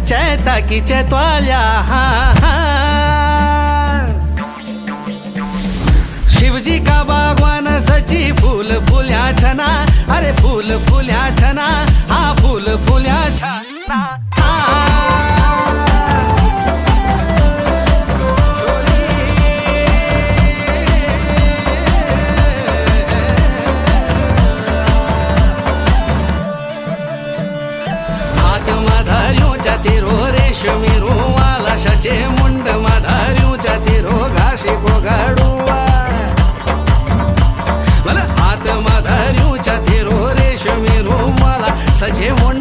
चैताकी चैत्वाल्या शिवजी का बागवान सची फूल फुल्या छना अरे फूल फुल्या छना हा फूल फुल्या छना तिरो रेशमी रुवाला शचे मुंड माधार्यूच्या तिरो घाशी कोगाडुवा मला हात माधार्यूच्या तिरो रेशमी रुवाला सचे मुंड